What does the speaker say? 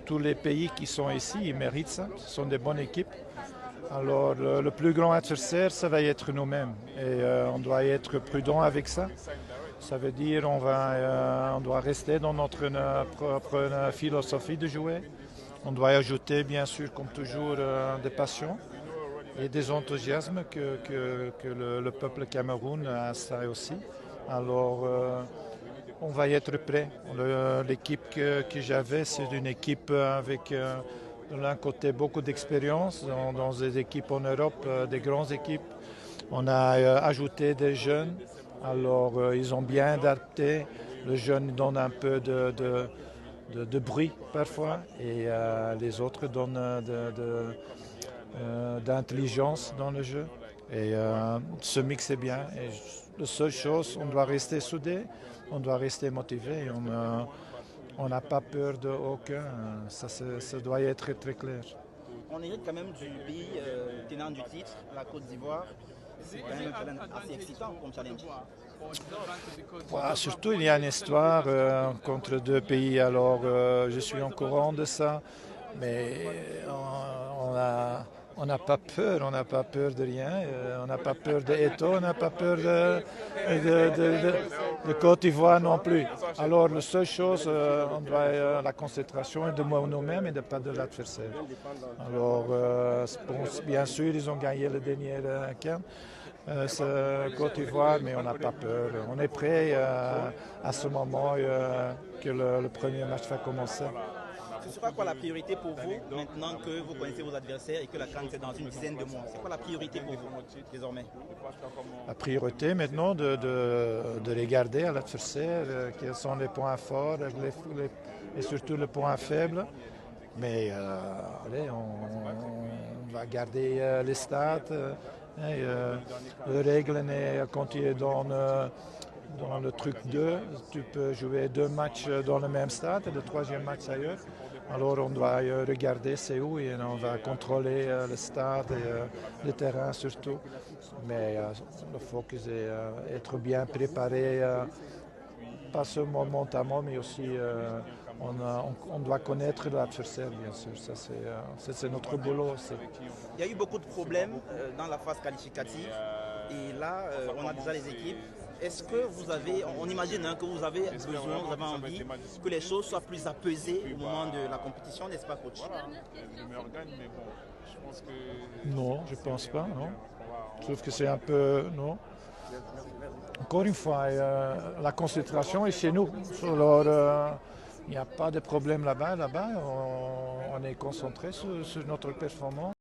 tous les pays qui sont ici, ils méritent ça. Ce sont des bonnes équipes. Alors, le plus grand adversaire, ça va être nous-mêmes. Et on doit être prudent avec ça. Ça veut dire on doit rester dans notre propre philosophie de jouer. On doit ajouter, bien sûr, comme toujours, des passions et des enthousiasmes que le peuple Cameroun a ça aussi. Alors, on va être prêt. L'équipe que j'avais, c'est une équipe avec de l'un côté beaucoup d'expérience dans des équipes en Europe, des grandes équipes. On a ajouté des jeunes. Alors, ils ont bien adapté. Le jeune donne un peu de bruit parfois et les autres donnent d'intelligence dans le jeu. Et ce mix est bien. Et la seule chose, on doit rester soudés, on doit rester motivés. On n'a pas peur de aucun. Ça doit être très, très clair. On hérite quand même du pays tenant du titre, la Côte d'Ivoire. C'est quand même un challenge assez excitant comme challenge. Voilà, surtout, il y a une histoire contre deux pays. Alors, je suis au courant de ça. Mais on n'a pas peur, on n'a pas peur de rien. On n'a pas peur d'Eto, on n'a pas peur de Côte d'Ivoire non plus. Alors, la seule chose, la concentration est de nous-mêmes et de pas de l'adversaire. Alors, bien sûr, ils ont gagné le dernier camp. Côte d'Ivoire, mais on n'a pas peur. On est prêt à ce moment que le premier match va commencer. Ce sera quoi la priorité pour vous maintenant que vous connaissez vos adversaires et que la CAN est dans une dizaine de mois? C'est quoi la priorité pour vous désormais? La priorité maintenant de regarder à l'adversaire quels sont les points forts et surtout les points faibles. Mais allez, on va garder les stats. La règle est quand tu es dans le truc 2, tu peux jouer 2 matchs dans le même stade et le troisième match ailleurs. Alors on doit regarder c'est où et on va contrôler le stade et le terrain surtout. Mais le focus est être bien préparé, pas seulement mentalement, mais aussi on doit connaître l'adversaire, bien sûr. Ça, c'est notre boulot aussi. Il y a eu beaucoup de problèmes dans la phase qualificative et là, on a déjà les équipes. Est-ce que vous avez, on imagine que vous avez besoin, vous avez envie que les choses soient plus apaisées au moment de la compétition, n'est-ce pas, coach? Non, je ne pense pas, non. Je trouve que c'est un peu, non. Encore une fois, la concentration est chez nous. Alors, il n'y a pas de problème là-bas. On est concentré sur notre performance.